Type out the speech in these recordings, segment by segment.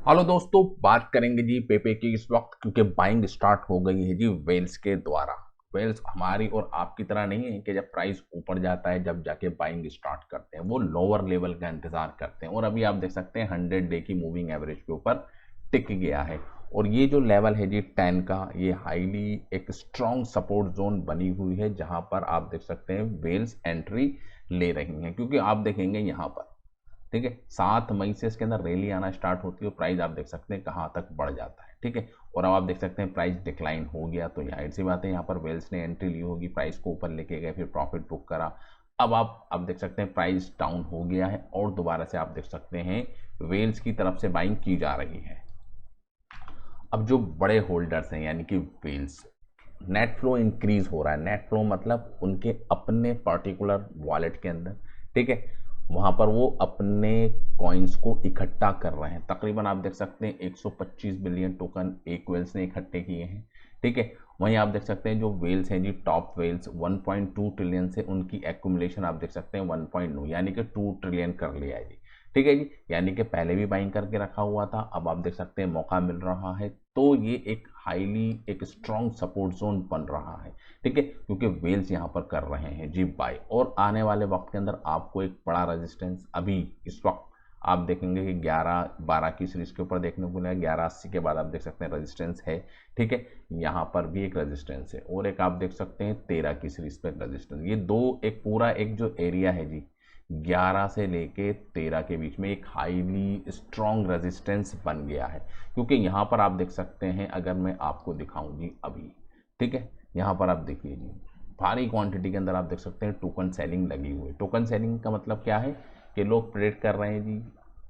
Hello दोस्तों, बात करेंगे जी पेपे की इस वक्त, क्योंकि बाइंग स्टार्ट हो गई है जी वेल्स के द्वारा। वेल्स हमारी और आपकी तरह नहीं है कि जब प्राइस ऊपर जाता है जब जाके बाइंग स्टार्ट करते हैं, वो लोअर लेवल का इंतजार करते हैं। और अभी आप देख सकते हैं 100 डे की मूविंग एवरेज के ऊपर टिक गया है। और ये जो लेवल है जी 10 का, ये हाईली एक स्ट्रॉन्ग सपोर्ट जोन बनी हुई है, जहां पर आप देख सकते हैं वेल्स एंट्री ले रही हैं। क्योंकि आप देखेंगे यहाँ पर, ठीक है, 7 मई से इसके अंदर रैली आना स्टार्ट होती है और प्राइस आप देख सकते हैं कहाँ तक बढ़ जाता है। ठीक है, और अब आप देख सकते हैं प्राइस डिक्लाइन हो गया, तो जाहिर सी बात है यहाँ पर वेल्स ने एंट्री ली होगी, प्राइस को ऊपर लेके गए, फिर प्रॉफिट बुक करा। अब देख सकते हैं प्राइस डाउन हो गया है और दोबारा से आप देख सकते हैं वेल्स की तरफ से बाइंग की जा रही है। अब जो बड़े होल्डर्स हैं यानी कि वेल्स, नेट फ्लो इंक्रीज हो रहा है। नेट फ्लो मतलब उनके अपने पर्टिकुलर वॉलेट के अंदर, ठीक है, वहां पर वो अपने कॉइन्स को इकट्ठा कर रहे हैं। तकरीबन आप देख सकते हैं 125 बिलियन टोकन एक वेल्स ने इकट्ठे किए हैं। ठीक है, वहीं आप देख सकते हैं जो वेल्स हैं जी, टॉप वेल्स 1.2 ट्रिलियन से उनकी एक्यूमुलेशन आप देख सकते हैं 1.9 यानी कि 2 ट्रिलियन कर लिया है जी। ठीक है जी, यानी कि पहले भी बाइंग करके रखा हुआ था, अब आप देख सकते हैं मौका मिल रहा है, तो ये एक हाईली एक स्ट्रॉन्ग सपोर्ट जोन बन रहा है। ठीक है, क्योंकि वेल्स यहाँ पर कर रहे हैं जी बाय, और आने वाले वक्त के अंदर आपको एक बड़ा रेजिस्टेंस अभी इस वक्त आप देखेंगे कि 11-12 की सीरीज के ऊपर देखने को मिलेगा। 1180 के बाद आप देख सकते हैं रेजिस्टेंस है। ठीक है, यहाँ पर भी एक रेजिस्टेंस है, और एक आप देख सकते हैं 13 की सीरीज पर रेजिस्टेंस। ये दो एक पूरा एक जो एरिया है जी 11 से लेके 13 के बीच में एक हाईली स्ट्रॉन्ग रेजिस्टेंस बन गया है। क्योंकि यहाँ पर आप देख सकते हैं, अगर मैं आपको दिखाऊं जी अभी, ठीक है, यहाँ पर आप देखिए जी भारी क्वांटिटी के अंदर आप देख सकते हैं टोकन सेलिंग लगी हुई है। टोकन सेलिंग का मतलब क्या है कि लोग प्रेडिक्ट कर रहे हैं जी,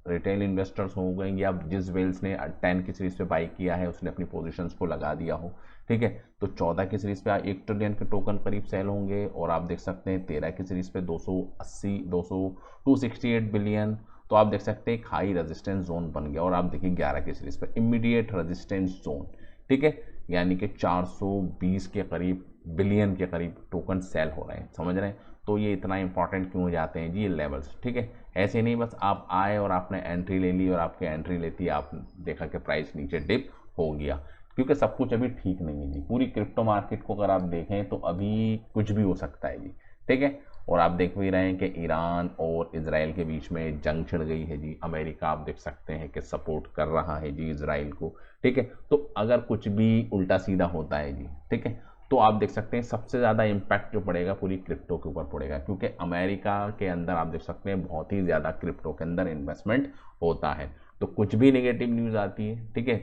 रिटेल इन्वेस्टर्स हो गए या जिस वेल्स ने 10 की सीरीज पे बाई किया है उसने अपनी पोजीशंस को लगा दिया हो। ठीक है, तो 14 की सीरीज पे 1 ट्रिलियन के टोकन करीब सेल होंगे, और आप देख सकते हैं 13 की सीरीज पे 280 200 268 बिलियन। तो आप देख सकते हैं एक हाई रेजिस्टेंस जोन बन गया। और आप देखिए 11 की सीरीज पे इमीडिएट रेजिस्टेंस जोन, ठीक है, यानी कि 420 के करीब बिलियन के करीब टोकन सेल हो रहे हैं। समझ रहे हैं? तो ये इतना इंपॉर्टेंट क्यों हो जाते हैं जी ये लेवल्स। ठीक है, ऐसे नहीं बस आप आए और आपने एंट्री ले ली और आपकी एंट्री लेती आप देखा कि प्राइस नीचे डिप हो गया, क्योंकि सब कुछ अभी ठीक नहीं है जी। पूरी क्रिप्टो मार्केट को अगर आप देखें तो अभी कुछ भी हो सकता है जी। ठीक है, और आप देख भी रहे हैं कि ईरान और इजराइल के बीच में जंग छिड़ गई है जी। अमेरिका आप देख सकते हैं कि सपोर्ट कर रहा है जी इजराइल को। ठीक है, तो अगर कुछ भी उल्टा सीधा होता है जी, ठीक है, तो आप देख सकते हैं सबसे ज़्यादा इम्पैक्ट जो पड़ेगा पूरी क्रिप्टो के ऊपर पड़ेगा, क्योंकि अमेरिका के अंदर आप देख सकते हैं बहुत ही ज़्यादा क्रिप्टो के अंदर इन्वेस्टमेंट होता है। तो कुछ भी नेगेटिव न्यूज़ आती है, ठीक है,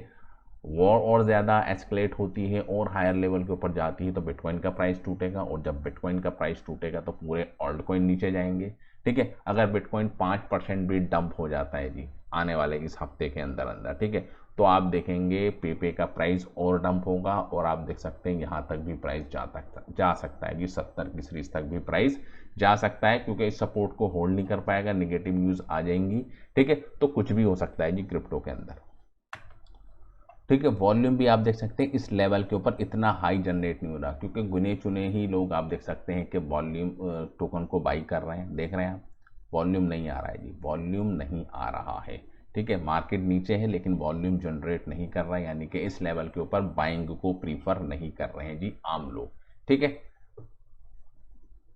वॉर और ज़्यादा एस्केलेट होती है और हायर लेवल के ऊपर जाती है, तो बिटकॉइन का प्राइस टूटेगा, और जब बिटकॉइन का प्राइस टूटेगा तो पूरे ऑल्ट कॉइन नीचे जाएंगे। ठीक है, अगर बिटकॉइन 5% भी डंप हो जाता है जी आने वाले इस हफ्ते के अंदर अंदर, ठीक है, तो आप देखेंगे पेपे का प्राइस और डंप होगा, और आप देख सकते हैं यहाँ तक भी प्राइस जा सकता है जी, 70 की सीरीज तक भी प्राइस जा सकता है, क्योंकि इस सपोर्ट को होल्ड नहीं कर पाएगा, निगेटिव न्यूज़ आ जाएंगी। ठीक है, तो कुछ भी हो सकता है जी क्रिप्टो के अंदर। ठीक है, वॉल्यूम भी आप देख सकते हैं इस लेवल के ऊपर इतना हाई जनरेट नहीं हो रहा, क्योंकि गुने चुने ही लोग आप देख सकते हैं कि वॉल्यूम टोकन को बाई कर रहे हैं। देख रहे हैं आप, वॉल्यूम नहीं आ रहा है जी, वॉल्यूम नहीं आ रहा है। ठीक है, मार्केट नीचे है लेकिन वॉल्यूम जनरेट नहीं कर रहा है, यानी कि इस लेवल के ऊपर बाइंग को प्रीफर नहीं कर रहे हैं जी आम लोग। ठीक है,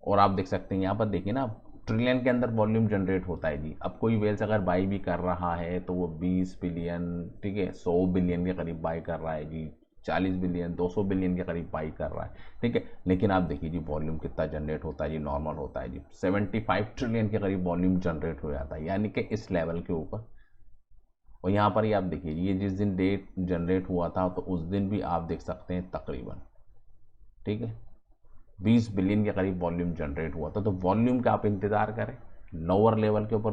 और आप देख सकते हैं यहाँ पर देखिए ना, ट्रिलियन के अंदर वॉल्यूम जनरेट होता है जी। अब कोई वेल्स अगर बाई भी कर रहा है तो वो 20 बिलियन, ठीक है, 100 बिलियन के करीब बाई कर रहा है जी, 40 बिलियन 200 बिलियन के करीब बाई कर रहा है। ठीक है, लेकिन आप देखिए जी वॉल्यूम कितना जनरेट होता है जी, नॉर्मल होता है जी 75 ट्रिलियन के करीब वॉल्यूम जनरेट हो जाता है, यानी कि इस लेवल के ऊपर। और यहाँ पर ही आप देखिए ये जिस दिन डेट जनरेट हुआ था तो उस दिन भी आप देख सकते हैं तकरीबन, ठीक है, 20 बिलियन के करीब वॉल्यूम जनरेट हुआ था। तो वॉल्यूम का आप इंतज़ार करें, लोअर लेवल के ऊपर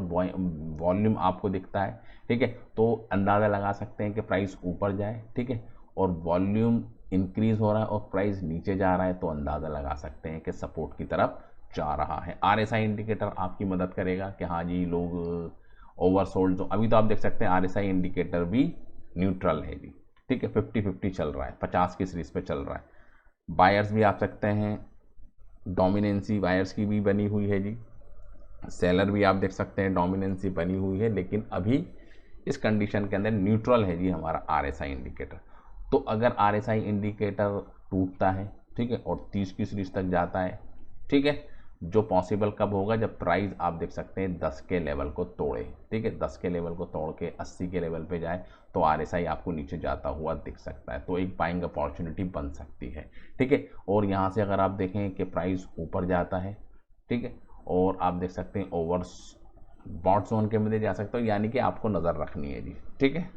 वॉल्यूम आपको दिखता है, ठीक है, तो अंदाज़ा लगा सकते हैं कि प्राइस ऊपर जाए। ठीक है, और वॉल्यूम इंक्रीज हो रहा है और प्राइस नीचे जा रहा है, तो अंदाज़ा लगा सकते हैं कि सपोर्ट की तरफ जा रहा है। आरएसआई इंडिकेटर आपकी मदद करेगा कि हाँ जी लोग ओवरसोल्ड, जो अभी तो आप देख सकते हैं आरएसआई इंडिकेटर भी न्यूट्रल है जी। ठीक है, 50-50 चल रहा है, 50 की सीरीज पे चल रहा है। बायर्स भी आप सकते हैं, डोमिनेंसी बायर्स की भी बनी हुई है जी, सेलर भी आप देख सकते हैं डोमिनेंसी बनी हुई है, लेकिन अभी इस कंडीशन के अंदर न्यूट्रल है जी हमारा RSI इंडिकेटर। तो अगर RSI इंडिकेटर टूटता है, ठीक है, और 30 की सीरीज तक जाता है, ठीक है, जो पॉसिबल कब होगा, जब प्राइस आप देख सकते हैं 10 के लेवल को तोड़े, ठीक है, 10 के लेवल को तोड़ के 80 के लेवल पे जाए तो RSI आपको नीचे जाता हुआ दिख सकता है, तो एक बाइंग अपॉर्चुनिटी बन सकती है, ठीक है। और यहाँ से अगर आप देखें कि प्राइस ऊपर जाता है, ठीक है, और आप देख सकते हैं ओवर बॉट जोन के मध्य जा सकते हो, यानी कि आपको नज़र रखनी है जी, ठीक है।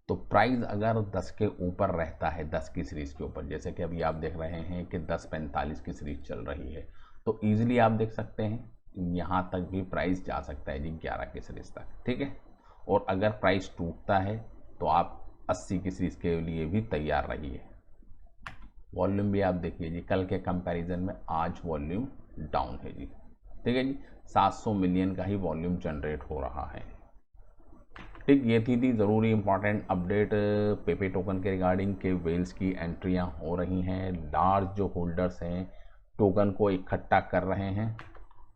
तो प्राइस अगर 10 के ऊपर रहता है, 10 की सीरीज़ के ऊपर, जैसे कि अभी आप देख रहे हैं कि 10.45 की सीरीज़ चल रही है, तो ईजिली आप देख सकते हैं यहाँ तक भी प्राइस जा सकता है जी 11 की सीरीज़ तक, ठीक है। और अगर प्राइस टूटता है तो आप 80 की सीरीज़ के लिए भी तैयार रहिए। वॉल्यूम भी आप देखिए जी, कल के कंपैरिजन में आज वॉल्यूम डाउन है जी, ठीक है जी, 700 मिलियन का ही वॉल्यूम जनरेट हो रहा है, ठीक। ये थी ज़रूरी इंपॉर्टेंट अपडेट पेपे टोकन के रिगार्डिंग के वेल्स की एंट्रियां हो रही हैं, लार्ज जो होल्डर्स हैं टोकन को इकट्ठा कर रहे हैं।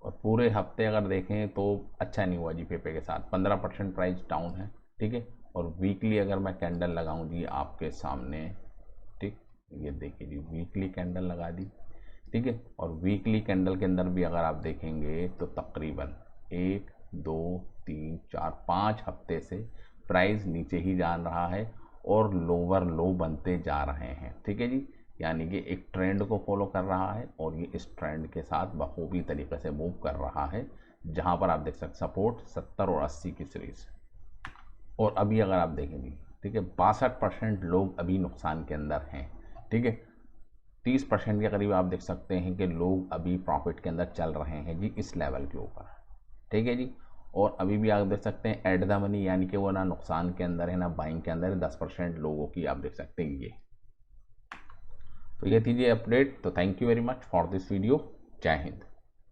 और पूरे हफ्ते अगर देखें तो अच्छा नहीं हुआ जी पेपे के साथ, 15% प्राइस डाउन है, ठीक है। और वीकली अगर मैं कैंडल लगाऊं जी आपके सामने, ठीक, ये देखिए जी वीकली कैंडल लगा दी, ठीक है। और वीकली कैंडल के अंदर भी अगर आप देखेंगे तो तकरीबन 1 2 3 4 5 हफ्ते से प्राइस नीचे ही जा रहा है और लोअर लो बनते जा रहे हैं, ठीक है जी। यानी कि एक ट्रेंड को फॉलो कर रहा है और ये इस ट्रेंड के साथ बखूबी तरीके से मूव कर रहा है, जहां पर आप देख सकते सपोर्ट 70 और 80 की सीरीज। और अभी अगर आप देखेंगे, ठीक है, 62% लोग अभी नुकसान के अंदर हैं, ठीक है। 30% के करीब आप देख सकते हैं कि लोग अभी प्रॉफिट के अंदर चल रहे हैं जी इस लेवल के ऊपर, ठीक है जी। और अभी भी आप देख सकते हैं एट द मनी, यानी कि वो ना नुकसान के अंदर है ना बाइंग के अंदर है, 10% लोगों की आप देख सकते हैं ये। तो ये थी जी अपडेट। तो thank you very much for this video. जय हिंद।